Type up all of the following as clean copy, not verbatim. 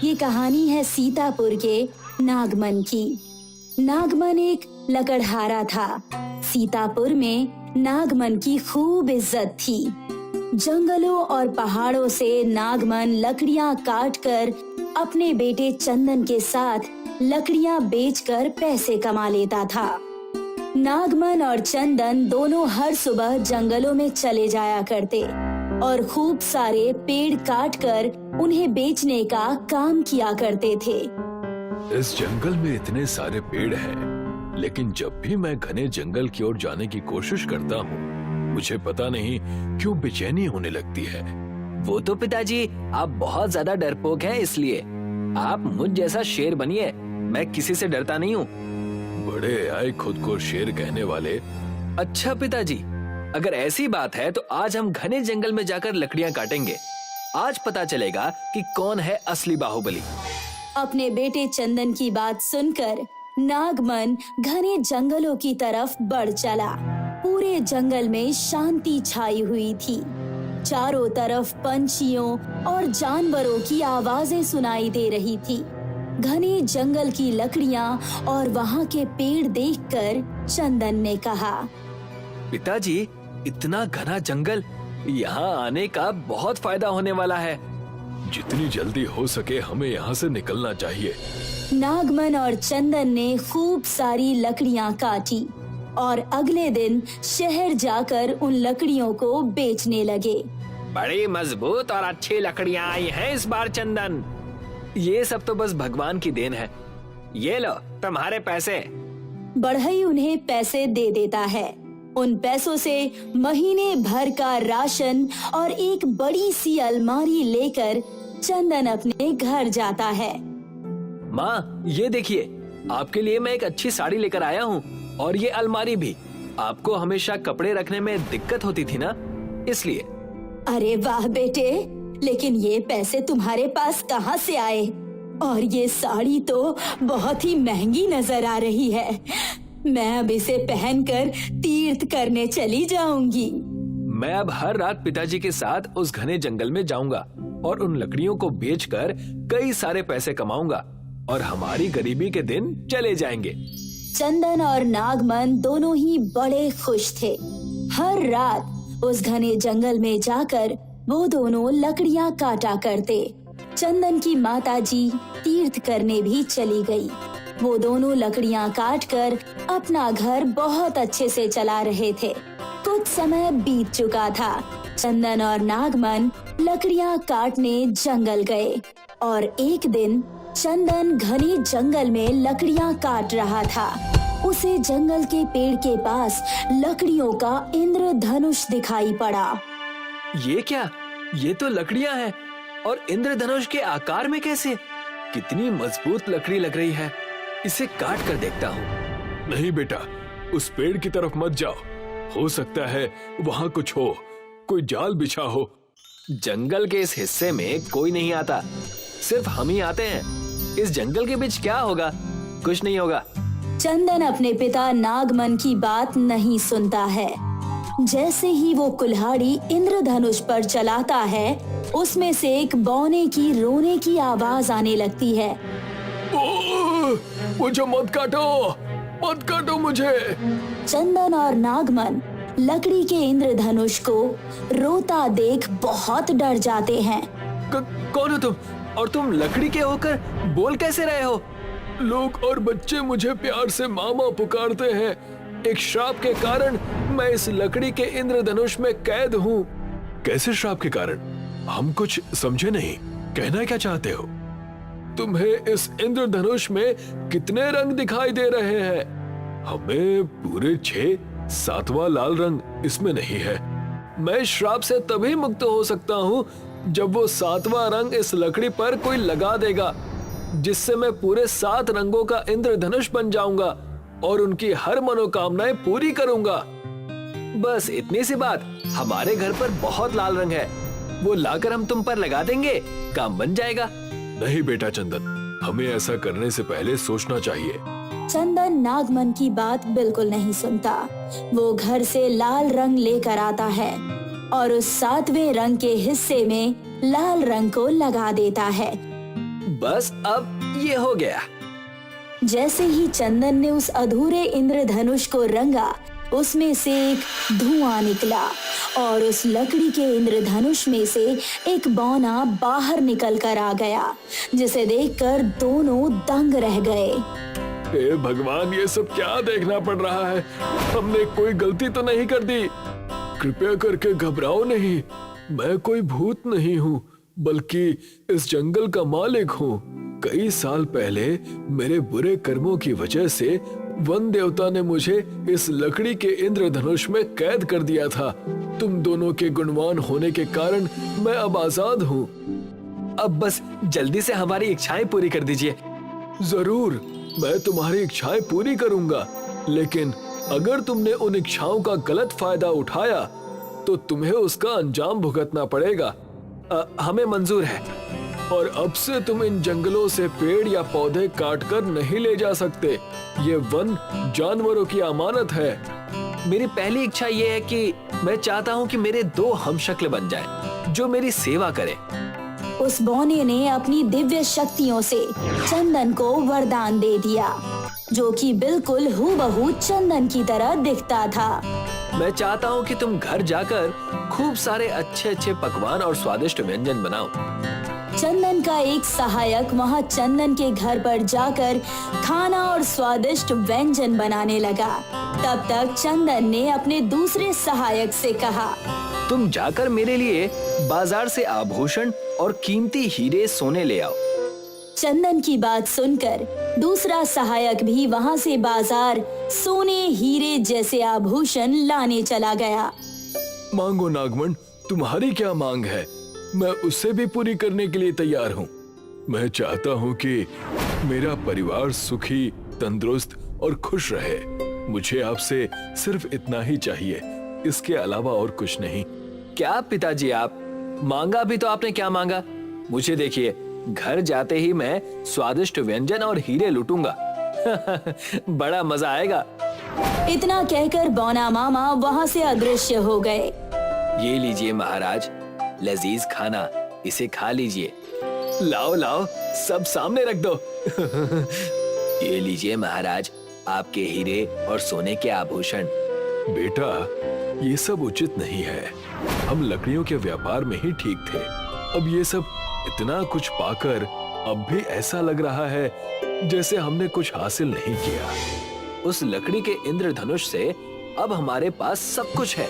ये कहानी है सीतापुर के नागमन की। नागमन एक लकड़हारा था। सीतापुर में नागमन की खूब इज्जत थी। जंगलों और पहाड़ों से नागमन लकड़ियां काटकर अपने बेटे चंदन के साथ लकड़ियां बेचकर पैसे कमा लेता था। नागमन और चंदन दोनों हर सुबह जंगलों में चले जाया करते और खूब सारे पेड़ काटकर उन्हें बेचने का काम किया करते थे। इस जंगल में इतने सारे पेड़ हैं, लेकिन जब भी मैं घने जंगल की ओर जाने की कोशिश करता हूँ, मुझे पता नहीं क्यों बेचैनी होने लगती है। वो तो पिताजी आप बहुत ज्यादा डरपोक हैं, इसलिए आप मुझ जैसा शेर बनिए। मैं किसी से डरता नहीं हूँ। बड़े आए खुद को शेर कहने वाले। अच्छा पिताजी, अगर ऐसी बात है तो आज हम घने जंगल में जाकर लकड़ियां काटेंगे। आज पता चलेगा कि कौन है असली बाहुबली। अपने बेटे चंदन की बात सुनकर नागमन घने जंगलों की तरफ बढ़ चला। पूरे जंगल में शांति छाई हुई थी। चारों तरफ पंछियों और जानवरों की आवाजें सुनाई दे रही थी। घने जंगल की लकड़ियां और वहाँ के पेड़ देखकर चंदन ने कहा, पिताजी इतना घना जंगल, यहाँ आने का बहुत फायदा होने वाला है। जितनी जल्दी हो सके हमें यहाँ से निकलना चाहिए। नागमन और चंदन ने खूब सारी लकड़ियां काटी और अगले दिन शहर जाकर उन लकड़ियों को बेचने लगे। बड़ी मजबूत और अच्छी लकड़ियाँ आई हैं इस बार चंदन। ये सब तो बस भगवान की देन है। ये लो तुम्हारे पैसे। बढ़ई उन्हें पैसे दे देता है। उन पैसों से महीने भर का राशन और एक बड़ी सी अलमारी लेकर चंदन अपने घर जाता है। माँ ये देखिए, आपके लिए मैं एक अच्छी साड़ी लेकर आया हूँ और ये अलमारी भी। आपको हमेशा कपड़े रखने में दिक्कत होती थी ना, इसलिए। अरे वाह बेटे, लेकिन ये पैसे तुम्हारे पास कहाँ से आए? और ये साड़ी तो बहुत ही महंगी नजर आ रही है। मैं अब इसे पहनकर तीर्थ करने चली जाऊंगी। मैं अब हर रात पिताजी के साथ उस घने जंगल में जाऊंगा और उन लकड़ियों को बेचकर कई सारे पैसे कमाऊंगा और हमारी गरीबी के दिन चले जाएंगे। चंदन और नागमन दोनों ही बड़े खुश थे। हर रात उस घने जंगल में जाकर वो दोनों लकड़ियां काटा करते। चंदन की माताजी तीर्थ करने भी चली गई। वो दोनों लकड़ियां काटकर अपना घर बहुत अच्छे से चला रहे थे। कुछ समय बीत चुका था। चंदन और नागमन लकड़ियां काटने जंगल गए और एक दिन चंदन घने जंगल में लकड़ियां काट रहा था। उसे जंगल के पेड़ के पास लकड़ियों का इंद्रधनुष दिखाई पड़ा। ये क्या? ये तो लकड़ियां हैं और इंद्रधनुष के आकार में कैसे? कितनी मजबूत लकड़ी लग रही है। इसे काट कर देखता हूँ। नहीं बेटा, उस पेड़ की तरफ मत जाओ। हो सकता है वहाँ कुछ हो, कोई जाल बिछा हो। जंगल के इस हिस्से में कोई नहीं आता, सिर्फ हम ही आते हैं। इस जंगल के बीच क्या होगा? कुछ नहीं होगा। चंदन अपने पिता नागमन की बात नहीं सुनता है। जैसे ही वो कुल्हाड़ी इंद्रधनुष पर चलाता है, उसमें से एक बौने की रोने की आवाज आने लगती है। मुझे मत काटो मुझे। चंदन और नागमन लकड़ी के इंद्रधनुष को रोता देख बहुत डर जाते हैं। कौन हो तुम? और तुम लकड़ी के होकर बोल कैसे रहे हो? लोग और बच्चे मुझे प्यार से मामा पुकारते हैं। एक श्राप के कारण मैं इस लकड़ी के इंद्रधनुष में कैद हूँ। कैसे श्राप के कारण? हम कुछ समझे नहीं। कहना क्या चाहते हो? तुम्हें इस इंद्रधनुष में कितने रंग दिखाई दे रहे हैं? हमें पूरे 6-7वां लाल रंग इसमें नहीं है। मैं श्राप से तभी मुक्त हो सकता हूँ जब वो 7वां रंग इस लकड़ी पर कोई लगा देगा, जिससे मैं पूरे 7 रंगों का इंद्रधनुष बन जाऊंगा और उनकी हर मनोकामनाएं पूरी करूंगा। बस इतनी सी बात। हमारे घर पर बहुत लाल रंग है, वो लाकर हम तुम पर लगा देंगे, काम बन जाएगा। नहीं बेटा चंदन, हमें ऐसा करने से पहले सोचना चाहिए। चंदन नागमन की बात बिल्कुल नहीं सुनता। वो घर से लाल रंग लेकर आता है और उस 7वें रंग के हिस्से में लाल रंग को लगा देता है। बस अब ये हो गया। जैसे ही चंदन ने उस अधूरे इंद्रधनुष को रंगा, उसमें से एक धुआं निकला और उस लकड़ी के इंद्रधनुष में से एक बौना बाहर निकल कर आ गया, जिसे देखकर दोनों दंग रह गए। हे भगवान, ये सब क्या देखना पड़ रहा है? हमने कोई गलती तो नहीं कर दी? कृपया करके घबराओ नहीं, मैं कोई भूत नहीं हूँ, बल्कि इस जंगल का मालिक हूँ। कई साल पहले मेरे बुरे कर्मों की वजह से वन देवता ने मुझे इस लकड़ी के इंद्रधनुष में कैद कर दिया था। तुम दोनों के गुणवान होने के कारण मैं अब आजाद हूँ। अब बस जल्दी से हमारी इच्छाएं पूरी कर दीजिए। जरूर, मैं तुम्हारी इच्छाएं पूरी करूंगा, लेकिन अगर तुमने उन इच्छाओं का गलत फायदा उठाया तो तुम्हें उसका अंजाम भुगतना पड़ेगा। हमें मंजूर है। और अब से तुम इन जंगलों से पेड़ या पौधे काटकर नहीं ले जा सकते। ये वन जानवरों की अमानत है। मेरी पहली इच्छा ये है कि मैं चाहता हूँ कि मेरे 2 हमशक्ल बन जाएं, जो मेरी सेवा करें। उस बौने ने अपनी दिव्य शक्तियों से चंदन को वरदान दे दिया, जो कि बिल्कुल हूबहू चंदन की तरह दिखता था। मैं चाहता हूँ कि तुम घर जाकर खूब सारे अच्छे अच्छे पकवान और स्वादिष्ट व्यंजन बनाओ। चंदन का एक सहायक वहाँ चंदन के घर पर जाकर खाना और स्वादिष्ट व्यंजन बनाने लगा। तब तक चंदन ने अपने दूसरे सहायक से कहा, तुम जाकर मेरे लिए बाजार से आभूषण और कीमती हीरे सोने ले आओ। चंदन की बात सुनकर दूसरा सहायक भी वहाँ से बाजार सोने हीरे जैसे आभूषण लाने चला गया। मांगो नागमण, तुम्हारी क्या मांग है? मैं उससे भी पूरी करने के लिए तैयार हूँ। मैं चाहता हूँ कि मेरा परिवार सुखी, तंदुरुस्त और खुश रहे। मुझे आपसे सिर्फ इतना ही चाहिए, इसके अलावा और कुछ नहीं। क्या पिताजी, आप मांगा भी तो आपने क्या मांगा? मुझे देखिए, घर जाते ही मैं स्वादिष्ट व्यंजन और हीरे लूटूंगा। बड़ा मजा आएगा। इतना कहकर बौना मामा वहाँ से अदृश्य हो गए। ये लीजिए महाराज, लजीज खाना, इसे खा लीजिए। लाओ लाओ, सब सामने रख दो। ये लीजिए महाराज, आपके हीरे और सोने के आभूषण। बेटा, ये सब उचित नहीं है। हम लकड़ियों के व्यापार में ही ठीक थे। अब ये सब इतना कुछ पाकर अब भी ऐसा लग रहा है जैसे हमने कुछ हासिल नहीं किया। उस लकड़ी के इंद्रधनुष से अब हमारे पास सब कुछ है।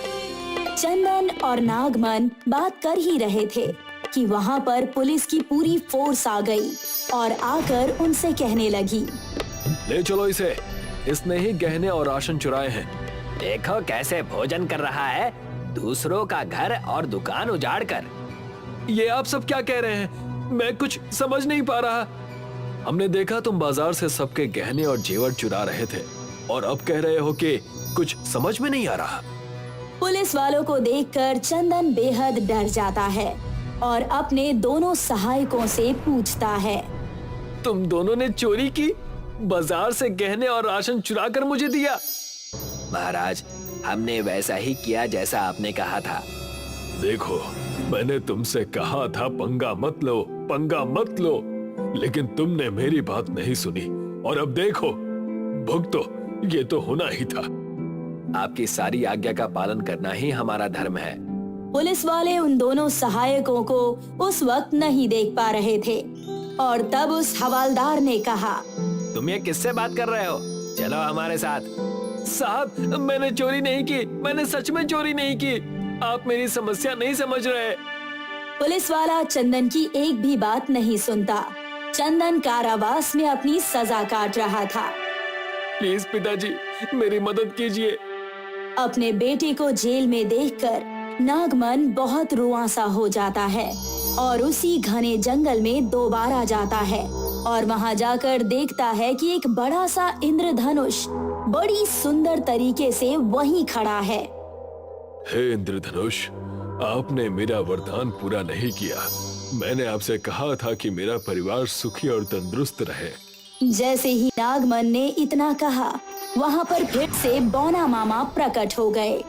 चंदन और नागमन बात कर ही रहे थे कि वहाँ पर पुलिस की पूरी फोर्स आ गई और आकर उनसे कहने लगी, ले चलो इसे, इसने ही गहने और राशन चुराए हैं। देखो कैसे भोजन कर रहा है, दूसरों का घर और दुकान उजाड़ कर। ये आप सब क्या कह रहे हैं? मैं कुछ समझ नहीं पा रहा। हमने देखा तुम बाजार से सबके गहने और जेवर चुरा रहे थे और अब कह रहे हो कि कुछ समझ में नहीं आ रहा। पुलिस वालों को देखकर चंदन बेहद डर जाता है और अपने दोनों सहायकों से पूछता है, तुम दोनों ने चोरी की? बाजार से गहने और राशन चुरा कर मुझे दिया? महाराज, हमने वैसा ही किया जैसा आपने कहा था। देखो, मैंने तुमसे कहा था पंगा मत लो, पंगा मत लो, लेकिन तुमने मेरी बात नहीं सुनी और अब देखो, भुगतो, ये तो होना ही था। आपकी सारी आज्ञा का पालन करना ही हमारा धर्म है। पुलिस वाले उन दोनों सहायकों को उस वक्त नहीं देख पा रहे थे और तब उस हवालदार ने कहा, तुम ये किससे बात कर रहे हो? चलो हमारे साथ। साहब, मैंने चोरी नहीं की, मैंने सच में चोरी नहीं की। आप मेरी समस्या नहीं समझ रहे। पुलिस वाला चंदन की एक भी बात नहीं सुनता। चंदन कारावास में अपनी सजा काट रहा था। प्लीज पिताजी, मेरी मदद कीजिए। अपने बेटे को जेल में देखकर नागमन बहुत रुआंसा हो जाता है और उसी घने जंगल में दोबारा जाता है और वहां जाकर देखता है कि एक बड़ा सा इंद्रधनुष बड़ी सुंदर तरीके से वहीं खड़ा है। हे इंद्रधनुष, आपने मेरा वरदान पूरा नहीं किया। मैंने आपसे कहा था कि मेरा परिवार सुखी और तंदुरुस्त रहे। जैसे ही नागमन ने इतना कहा, वहाँ पर फिर से बौना मामा प्रकट हो गए।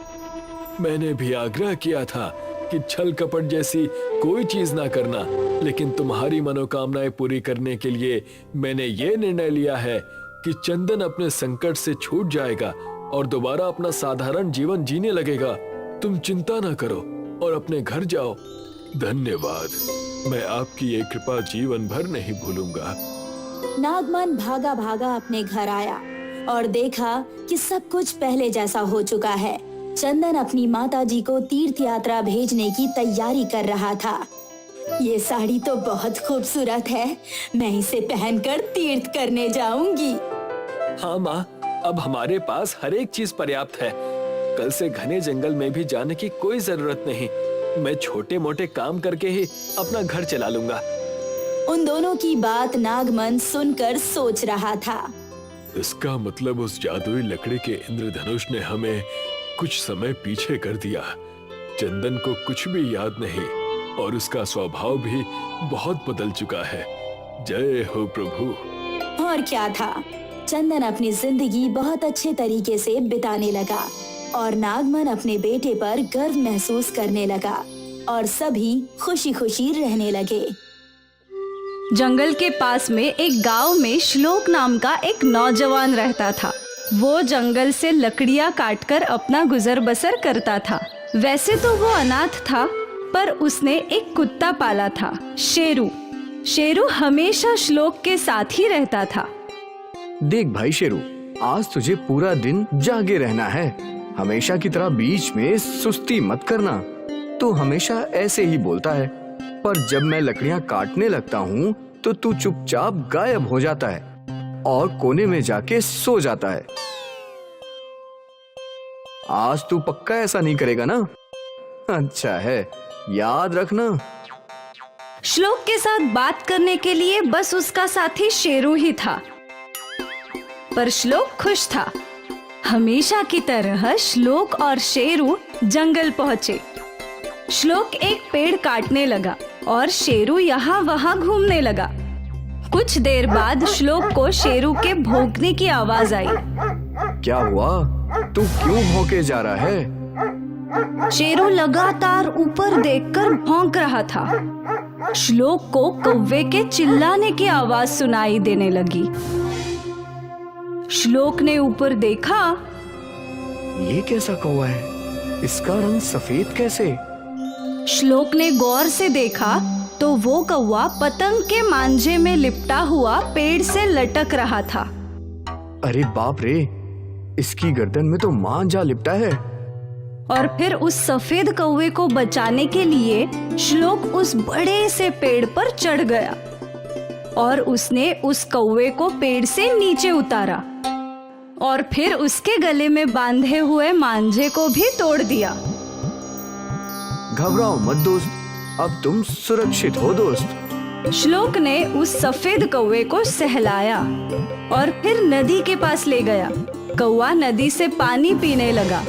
मैंने भी आग्रह किया था कि छल कपट जैसी कोई चीज ना करना, लेकिन तुम्हारी मनोकामनाएं पूरी करने के लिए मैंने ये निर्णय लिया है कि चंदन अपने संकट से छूट जाएगा और दोबारा अपना साधारण जीवन जीने लगेगा। तुम चिंता ना करो और अपने घर जाओ। धन्यवाद, मैं आपकी ये कृपा जीवन भर नहीं भूलूंगा। नागमन भागा भागा अपने घर आया और देखा कि सब कुछ पहले जैसा हो चुका है। चंदन अपनी माताजी को तीर्थ यात्रा भेजने की तैयारी कर रहा था। ये साड़ी तो बहुत खूबसूरत है, मैं इसे पहनकर तीर्थ करने जाऊंगी। हाँ माँ, अब हमारे पास हर एक चीज पर्याप्त है। कल से घने जंगल में भी जाने की कोई जरूरत नहीं। मैं छोटे मोटे काम करके ही अपना घर चला लूंगा। उन दोनों की बात नागमन सुनकर सोच रहा था। इसका मतलब उस जादुई लकड़ी के इंद्रधनुष ने हमें कुछ समय पीछे कर दिया। चंदन को कुछ भी याद नहीं और उसका स्वभाव भी बहुत बदल चुका है। जय हो प्रभु। और क्या था, चंदन अपनी जिंदगी बहुत अच्छे तरीके से बिताने लगा और नागमन अपने बेटे पर गर्व महसूस करने लगा और सभी खुशी खुशी रहने लगे। जंगल के पास में एक गांव में श्लोक नाम का एक नौजवान रहता था। वो जंगल से लकड़ियां काटकर अपना गुजर बसर करता था। वैसे तो वो अनाथ था, पर उसने एक कुत्ता पाला था, शेरू। शेरू हमेशा श्लोक के साथ ही रहता था। देख भाई शेरू, आज तुझे पूरा दिन जागे रहना है। हमेशा की तरह बीच में सुस्ती मत करना। तू हमेशा ऐसे ही बोलता है, पर जब मैं लकड़ियां काटने लगता हूँ तो तू चुपचाप गायब हो जाता है और कोने में जाके सो जाता है। आज तू पक्का ऐसा नहीं करेगा ना? अच्छा है, याद रखना। श्लोक के साथ बात करने के लिए बस उसका साथी शेरू ही था, पर श्लोक खुश था। हमेशा की तरह श्लोक और शेरू जंगल पहुंचे। श्लोक एक पेड़ काटने लगा और शेरू यहाँ वहाँ घूमने लगा। कुछ देर बाद श्लोक को शेरू के भौंकने की आवाज आई। क्या हुआ? तू क्यों भौंके जा रहा है? शेरू लगातार ऊपर देखकर भौंक रहा था। श्लोक को कौवे के चिल्लाने की आवाज सुनाई देने लगी। श्लोक ने ऊपर देखा। ये कैसा कौवा है? इसका रंग सफेद कैसे? श्लोक ने गौर से देखा तो वो कौवा पतंग के मांझे में लिपटा हुआ पेड़ से लटक रहा था। अरे बाप रे, इसकी गर्दन में तो मांझा लिपटा है। और फिर उस सफेद कौवे को बचाने के लिए श्लोक उस बड़े से पेड़ पर चढ़ गया और उसने उस कौवे को पेड़ से नीचे उतारा और फिर उसके गले में बांधे हुए मांझे को भी तोड़ दिया। घबराओ मत दोस्त, अब तुम सुरक्षित हो दोस्त। श्लोक ने उस सफेद कौवे को सहलाया और फिर नदी के पास ले गया। कौवा नदी से पानी पीने लगा।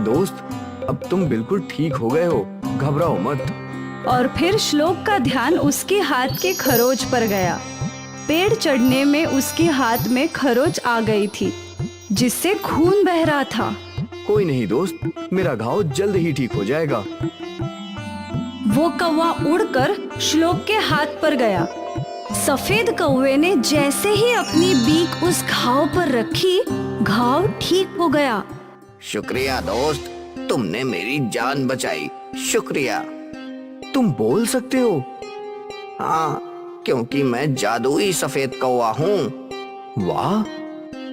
दोस्त, अब तुम बिल्कुल ठीक हो गए हो, घबराओ मत। और फिर श्लोक का ध्यान उसके हाथ के खरोच पर गया। पेड़ चढ़ने में उसके हाथ में खरोच आ गई थी, जिससे खून बह रहा था। कोई नहीं दोस्त, मेरा घाव जल्द ही ठीक हो जाएगा। वो कौवा उड़कर श्लोक के हाथ पर गया। सफेद कौवे ने जैसे ही अपनी बीक उस घाव पर रखी, घाव ठीक हो गया। शुक्रिया दोस्त, तुमने मेरी जान बचाई, शुक्रिया। तुम बोल सकते हो? हाँ, क्योंकि मैं जादुई सफेद कौवा हूँ। वाह,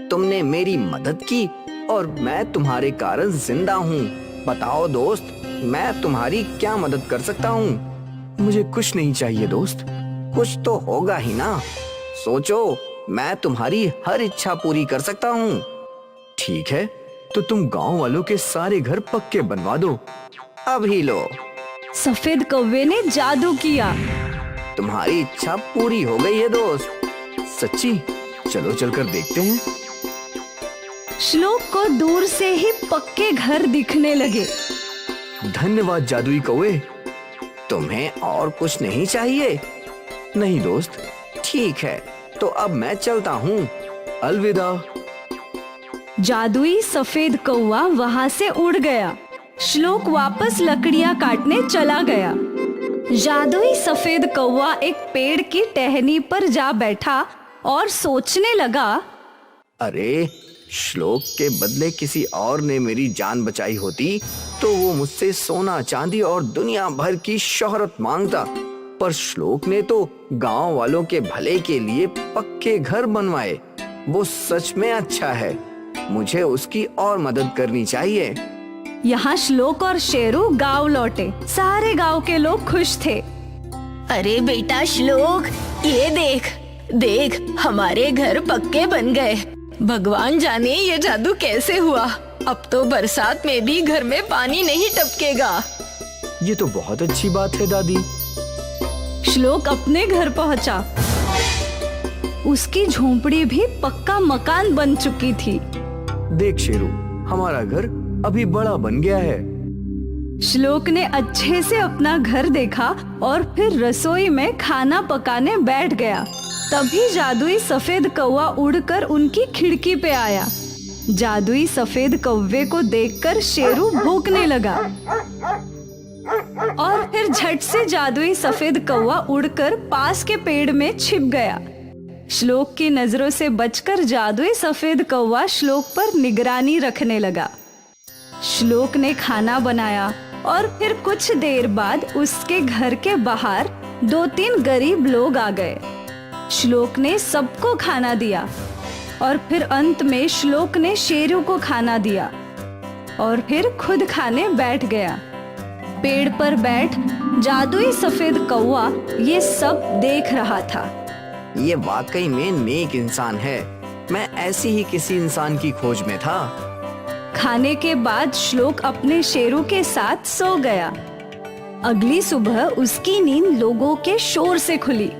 तुमने मेरी मदद की और मैं तुम्हारे कारण जिंदा हूँ। बताओ दोस्त, मैं तुम्हारी क्या मदद कर सकता हूँ? मुझे कुछ नहीं चाहिए दोस्त। कुछ तो होगा ही ना। सोचो, मैं तुम्हारी हर इच्छा पूरी कर सकता हूँ। ठीक है, तो तुम गांव वालों के सारे घर पक्के बनवा दो। अभी लो। सफेद कौवे ने जादू किया। तुम्हारी इच्छा पूरी हो गई है दोस्त। सच्ची? चलो चलकर देखते हैं। श्लोक को दूर से ही पक्के घर दिखने लगे। धन्यवाद जादुई कौवे। तुम्हें और कुछ नहीं चाहिए? नहीं दोस्त। ठीक है, तो अब मैं चलता हूँ। अलविदा। जादुई सफेद कौवा वहां से उड़ गया श्लोक वापस लकड़ियां काटने चला गया। जादुई सफेद कौवा एक पेड़ की टहनी पर जा बैठा और सोचने लगा, अरे, श्लोक के बदले किसी और ने मेरी जान बचाई होती तो वो मुझसे सोना चांदी और दुनिया भर की शोहरत मांगता, पर श्लोक ने तो गांव वालों के भले के लिए पक्के घर बनवाए। वो सच में अच्छा है, मुझे उसकी और मदद करनी चाहिए। यहाँ श्लोक और शेरू गांव लौटे। सारे गांव के लोग खुश थे। अरे बेटा श्लोक, ये देख देख, हमारे घर पक्के बन गए। भगवान जाने ये जादू कैसे हुआ। अब तो बरसात में भी घर में पानी नहीं टपकेगा। ये तो बहुत अच्छी बात है दादी। श्लोक अपने घर पहुंचा। उसकी झोंपड़ी भी पक्का मकान बन चुकी थी। देख शेरू, हमारा घर अभी बड़ा बन गया है। श्लोक ने अच्छे से अपना घर देखा और फिर रसोई में खाना पकाने बैठ गया। तभी जादुई सफेद कौवा उड़कर उनकी खिड़की पे आया। जादुई सफेद कौवे को देखकर शेरू भौंकने लगा और फिर झट से जादुई सफेद कौवा उड़कर पास के पेड़ में छिप गया। श्लोक की नजरों से बचकर जादुई सफेद कौवा श्लोक पर निगरानी रखने लगा। श्लोक ने खाना बनाया और फिर कुछ देर बाद उसके घर के बाहर 2-3 गरीब लोग आ गए। श्लोक ने सबको खाना दिया और फिर अंत में श्लोक ने शेरू को खाना दिया और फिर खुद खाने बैठ गया। पेड़ पर बैठ जादुई सफेद कौवा ये सब देख रहा था। ये वाकई में नेक इंसान है। मैं ऐसी ही किसी इंसान की खोज में था। खाने के बाद श्लोक अपने शेरू के साथ सो गया। अगली सुबह उसकी नींद लोगों के शोर से खुली।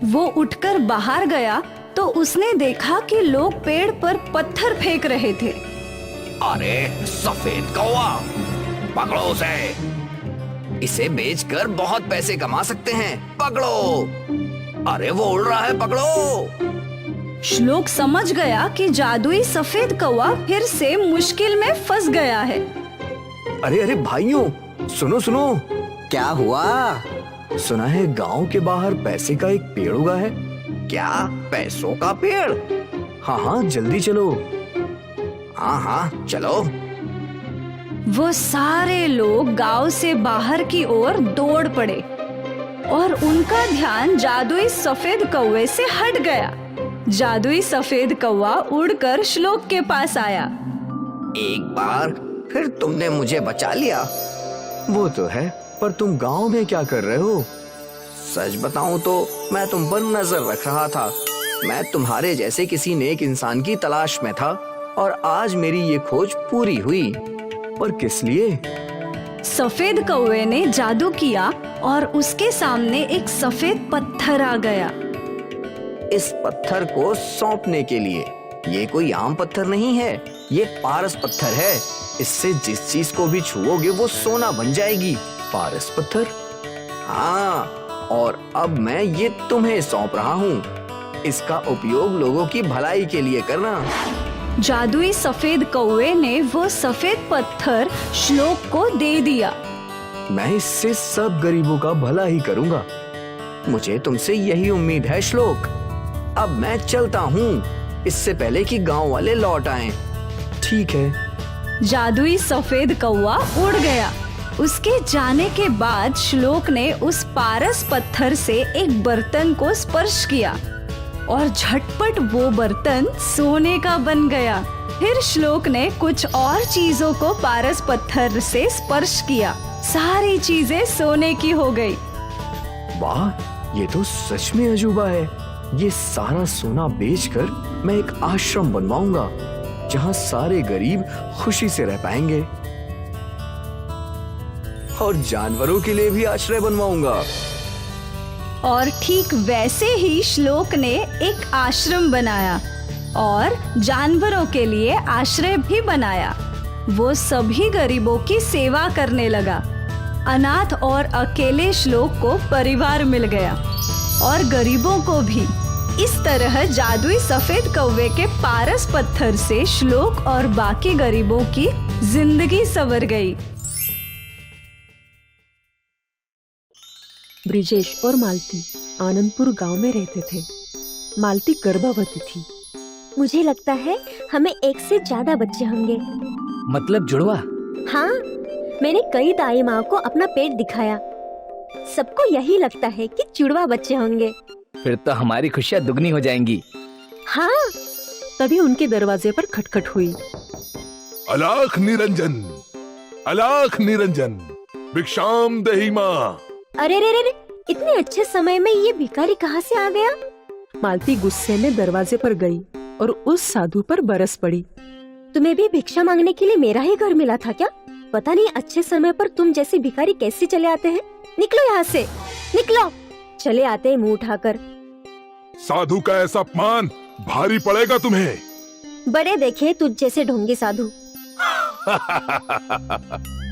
वो उठकर बाहर गया तो उसने देखा कि लोग पेड़ पर पत्थर फेंक रहे थे। अरे सफेद कौवा, पकड़ो उसे। इसे बेचकर बहुत पैसे कमा सकते हैं। पकड़ो। अरे वो उड़ रहा है, पकड़ो। श्लोक समझ गया कि जादुई सफेद कौवा फिर से मुश्किल में फंस गया है। अरे अरे भाइयों, सुनो सुनो। क्या हुआ? सुना है गांव के बाहर पैसे का एक पेड़ उगा है। क्या पैसों का पेड़? हाँ हाँ, जल्दी चलो। हाँ हाँ चलो। वो सारे लोग गांव से बाहर की ओर दौड़ पड़े और उनका ध्यान जादुई सफेद कौवे से हट गया। जादुई सफेद कौवा उड़कर श्लोक के पास आया। एक बार फिर तुमने मुझे बचा लिया। वो तो है, पर तुम गांव में क्या कर रहे हो? सच बताऊं तो मैं तुम पर नजर रख रहा था। मैं तुम्हारे जैसे किसी नेक इंसान की तलाश में था और आज मेरी ये खोज पूरी हुई। पर किस लिए? सफेद कौवे ने जादू किया और उसके सामने एक सफेद पत्थर आ गया। इस पत्थर को सौंपने के लिए। ये कोई आम पत्थर नहीं है, ये पारस पत्थर है। इससे जिस चीज को भी छुओगे वो सोना बन जाएगी। पारस पत्थर? हाँ, और अब मैं ये तुम्हें सौंप रहा हूँ। इसका उपयोग लोगों की भलाई के लिए करना। जादुई सफेद कौवे ने वो सफेद पत्थर श्लोक को दे दिया। मैं इससे सब गरीबों का भला ही करूँगा। मुझे तुमसे यही उम्मीद है श्लोक। अब मैं चलता हूँ, इससे पहले कि गांव वाले लौट आएं। ठीक है। जादुई सफेद कौवा उड़ गया। उसके जाने के बाद श्लोक ने उस पारस पत्थर से एक बर्तन को स्पर्श किया और झटपट वो बर्तन सोने का बन गया। फिर श्लोक ने कुछ और चीजों को पारस पत्थर से स्पर्श किया। सारी चीजें सोने की हो गई। वाह, ये तो सच में अजूबा है। ये सारा सोना बेचकर मैं एक आश्रम बनवाऊंगा जहाँ सारे गरीब खुशी से रह पाएंगे और जानवरों के लिए भी आश्रय बनवाऊंगा। और ठीक वैसे ही श्लोक ने एक आश्रम बनाया और जानवरों के लिए आश्रय भी बनाया। वो सभी गरीबों की सेवा करने लगा। अनाथ और अकेले श्लोक को परिवार मिल गया और गरीबों को भी। इस तरह जादुई सफेद कौवे के पारस पत्थर से श्लोक और बाकी गरीबों की जिंदगी संवर गई। ब्रिजेश और मालती आनंदपुर गांव में रहते थे। मालती गर्भवती थी। मुझे लगता है हमें एक से ज्यादा बच्चे होंगे। मतलब जुड़वा? हाँ, मैंने कई दाई माँ को अपना पेट दिखाया। सबको यही लगता है कि जुड़वा बच्चे होंगे। फिर तो हमारी खुशियाँ दुगनी हो जाएंगी। हाँ। तभी उनके दरवाजे पर खटखट हुई। अलाख निरंजन, अलाख निरंजन, भिक्षाम देहि माँ। अरे रे रे रे, इतने अच्छे समय में ये भिखारी कहाँ से आ गया? मालती गुस्से में दरवाजे पर गई और उस साधु पर बरस पड़ी। तुम्हें भी भिक्षा मांगने के लिए मेरा ही घर मिला था क्या? पता नहीं अच्छे समय पर तुम जैसे भिखारी कैसे चले आते हैं। निकलो यहाँ से, निकलो। चले आते हैं मुंह उठाकर। साधु का ऐसा अपमान भारी पड़ेगा तुम्हें। बड़े देखे तुझ जैसे ढोंगी साधु।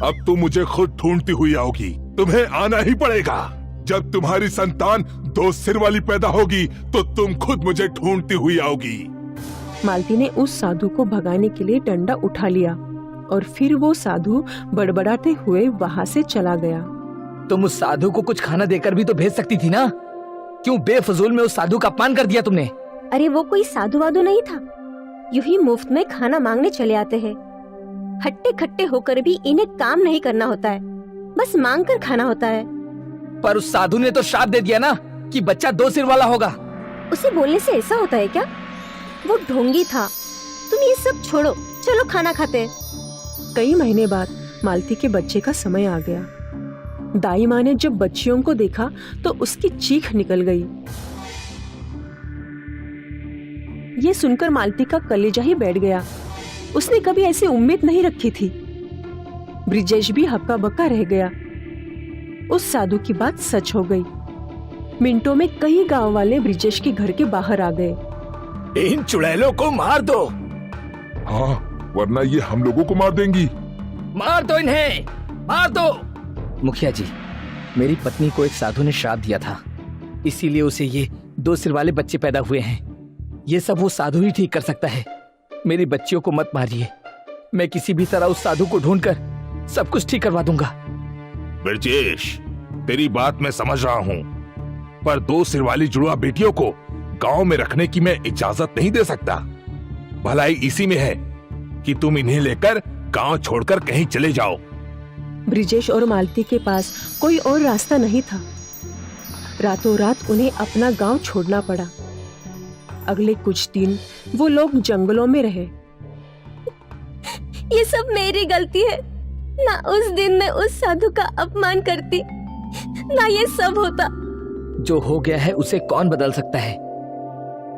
अब तुम मुझे खुद ढूंढती हुई आओगी। तुम्हें आना ही पड़ेगा। जब तुम्हारी संतान 2 सिर वाली पैदा होगी तो तुम खुद मुझे ढूंढती हुई आओगी। मालती ने उस साधु को भगाने के लिए डंडा उठा लिया और फिर वो साधु बड़बड़ाते हुए वहाँ से चला गया। तुम उस साधु को कुछ खाना देकर भी तो भेज सकती थी ना। क्यों बेफजूल में उस साधु का अपमान कर दिया तुमने? अरे वो कोई साधु वाधु नहीं था। यूं ही मुफ्त में खाना मांगने चले आते हैं। हट्टे खट्टे होकर भी इन्हें काम नहीं करना होता है, बस मांग कर खाना होता है। पर उस साधु ने तो श्राप दे दिया ना कि बच्चा 2 सिर वाला होगा। उसे बोलने से ऐसा होता है क्या? वो ढोंगी था। तुम ये सब छोड़ो, चलो खाना खाते। कई महीने बाद मालती के बच्चे का समय आ गया। दाई माँ ने जब बच्चियों को देखा तो उसकी चीख निकल गई। ये सुनकर मालती का कलेजा ही बैठ गया। उसने कभी ऐसी उम्मीद नहीं रखी थी। ब्रिजेश भी हक्का बक्का रह गया। उस साधु की बात सच हो गई। मिनटों में कई गांव वाले ब्रिजेश के घर के बाहर आ गए। इन चुड़ैलों को मार दो। हाँ, वरना ये हम लोगों को मार देंगी। मार दो इन्हें, मार दो। मुखिया जी, मेरी पत्नी को एक साधु ने श्राप दिया था, इसीलिए उसे ये 2 सिर वाले बच्चे पैदा हुए हैं। ये सब वो साधु ही ठीक कर सकता है। मेरी बच्चियों को मत मारिए। मैं किसी भी तरह उस साधु को ढूंढकर सब कुछ ठीक करवा दूंगा। ब्रजेश, तेरी बात मैं समझ रहा हूँ, पर 2 सिर वाली जुड़वा बेटियों को गांव में रखने की मैं इजाजत नहीं दे सकता। भलाई इसी में है कि तुम इन्हें लेकर गांव छोड़कर कहीं चले जाओ। ब्रिजेश और मालती के पास कोई और रास्ता नहीं था। रातों रात उन्हें अपना गांव छोड़ना पड़ा। अगले कुछ दिन वो लोग जंगलों में रहे। ये सब मेरी गलती है। ना उस दिन मैं उस साधु का अपमान करती, ना ये सब होता। जो हो गया है उसे कौन बदल सकता है?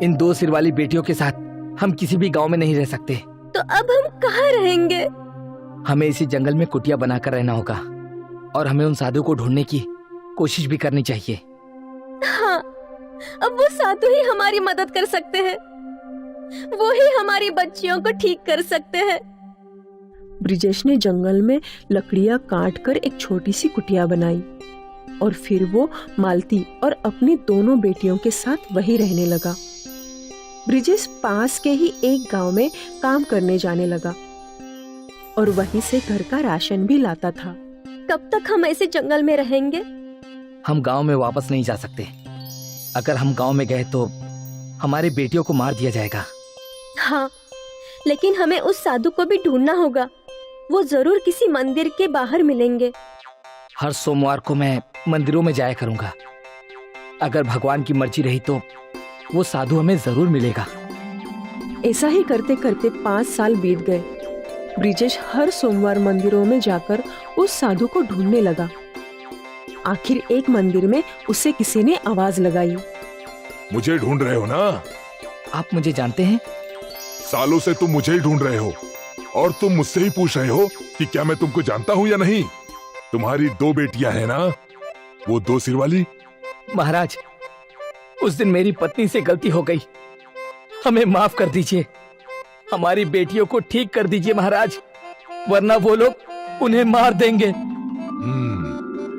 इन 2 सिर वाली बेटियों के साथ हम किसी भी गांव में नहीं रह सकते। तो अब हम कहाँ रहेंगे? हमें इसी जंगल में कुटिया बनाकर रहना होगा और हमें उन साधु को ढूंढने की कोशिश भी करनी चाहिए। हाँ, अब वो साधु ही हमारी मदद कर सकते हैं। वो ही हमारी बच्चियों को ठीक कर सकते हैं। ब्रिजेश ने जंगल में लकड़ियां काटकर एक छोटी सी कुटिया बनाई और फिर वो मालती और अपनी दोनों बेटियों के साथ वहीं रहने लगा। ब्रिजेश पास के ही एक गांव में काम करने जाने लगा और वहीं से घर का राशन भी लाता था। कब तक हम ऐसे जंगल में रहेंगे? हम गांव में वापस नहीं जा सकते। अगर हम गांव में गए तो हमारी बेटियों को मार दिया जाएगा। हाँ, लेकिन हमें उस साधु को भी ढूंढना होगा। वो जरूर किसी मंदिर के बाहर मिलेंगे। हर सोमवार को मैं मंदिरों में जाया करूंगा। अगर भगवान की मर्जी रही तो वो साधु हमें जरूर मिलेगा। ऐसा ही करते करते 5 साल बीत गए। ब्रिजेश हर सोमवार मंदिरों में जाकर उस साधु को ढूंढने लगा। आखिर एक मंदिर में उसे किसी ने आवाज लगाई। मुझे ढूंढ रहे हो ना? आप मुझे जानते हैं? सालों से तुम मुझे ही ढूंढ रहे हो और तुम मुझसे ही पूछ रहे हो कि क्या मैं तुमको जानता हूँ या नहीं। तुम्हारी 2 बेटियां हैं ना, वो 2 सिर वाली। महाराज, उस दिन मेरी पत्नी से गलती हो गई, हमें माफ कर दीजिए। हमारी बेटियों को ठीक कर दीजिए महाराज, वरना वो लोग उन्हें मार देंगे।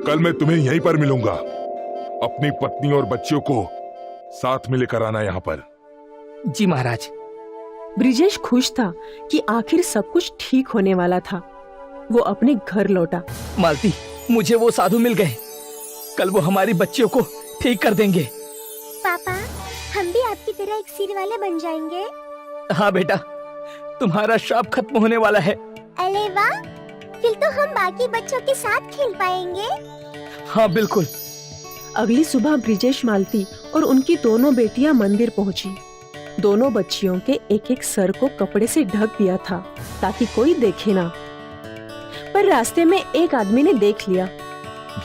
कल मैं तुम्हें यहीं पर मिलूंगा। अपनी पत्नी और बच्चियों को साथ में लेकर आना यहाँ पर। जी महाराज। ब्रिजेश खुश था कि आखिर सब कुछ ठीक होने वाला था। वो अपने घर लौटा। मालती, मुझे वो साधु मिल गए। कल वो हमारी बच्चियों को ठीक कर देंगे। पापा, हम भी आपकी तरह एक सिर वाले बन जाएंगे। हाँ बेटा, तुम्हारा श्राप खत्म होने वाला है। अरे वाह, फिर तो हम बाकी बच्चों के साथ खेल पाएंगे। हाँ बिल्कुल। अगली सुबह ब्रिजेश, मालती और उनकी दोनों बेटियां मंदिर पहुंची। दोनों बच्चियों के एक एक सर को कपड़े से ढक दिया था ताकि कोई देखे ना। पर रास्ते में एक आदमी ने देख लिया।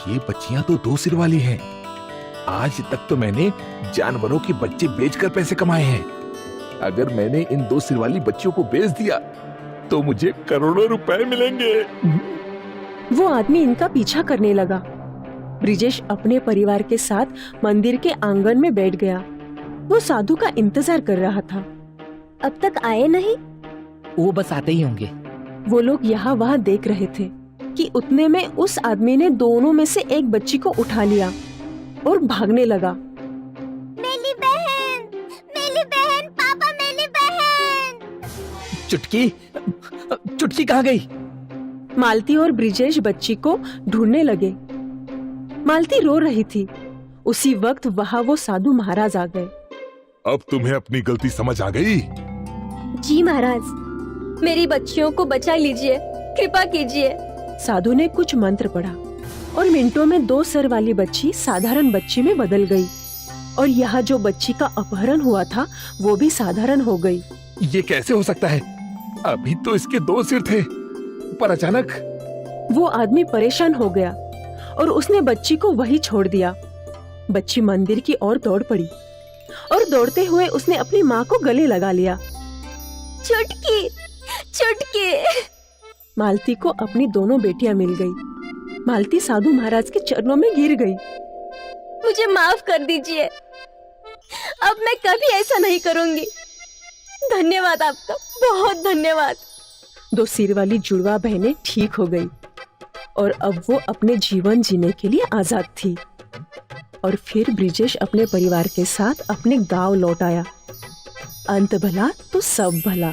ये बच्चियां तो 2 सिर वाली हैं। आज तक तो मैंने जानवरों के बच्चे बेचकर पैसे कमाए हैं। अगर मैंने इन 2 सिर वाली बच्चियों को बेच दिया तो मुझे करोड़ों रुपए मिलेंगे। वो आदमी इनका पीछा करने लगा। ब्रिजेश अपने परिवार के साथ मंदिर के आंगन में बैठ गया। वो साधु का इंतजार कर रहा था। अब तक आए नहीं। वो बस आते ही होंगे। वो लोग यहाँ वहाँ देख रहे थे कि उतने में उस आदमी ने दोनों में से एक बच्ची को उठा लिया और भागने लगा। मेरी बहन, पापा मेरी बहन। चुटकी कहाँ गई? मालती और ब्रिजेश बच्ची को ढूंढने लगे। मालती रो रही थी। उसी वक्त वहाँ वो साधु महाराज आ गए। अब तुम्हें अपनी गलती समझ आ गई? जी महाराज, मेरी बच्चियों को बचा लीजिए, कृपा कीजिए। साधु ने कुछ मंत्र पढ़ा और मिनटों में 2 सर वाली बच्ची साधारण बच्ची में बदल गई। और यहाँ जो बच्ची का अपहरण हुआ था वो भी साधारण हो गई। ये कैसे हो सकता है? अभी तो इसके 2 सिर थे, पर अचानक। वो आदमी परेशान हो गया और उसने बच्ची को वहीं छोड़ दिया। बच्ची मंदिर की ओर दौड़ पड़ी और दौड़ते हुए उसने अपनी माँ को गले लगा लिया। चुटकी, चुटकी। मालती को अपनी दोनों बेटियां मिल गई। मालती साधु महाराज के चरणों में गिर गई। मुझे माफ कर दीजिए, अब मैं कभी ऐसा नहीं करूंगी। धन्यवाद आपका, बहुत धन्यवाद। 2 सिर वाली जुड़वा बहनें ठीक हो गई और अब वो अपने जीवन जीने के लिए आजाद थी। और फिर ब्रिजेश अपने परिवार के साथ अपने गांव लौट आया। अंत भला तो सब भला।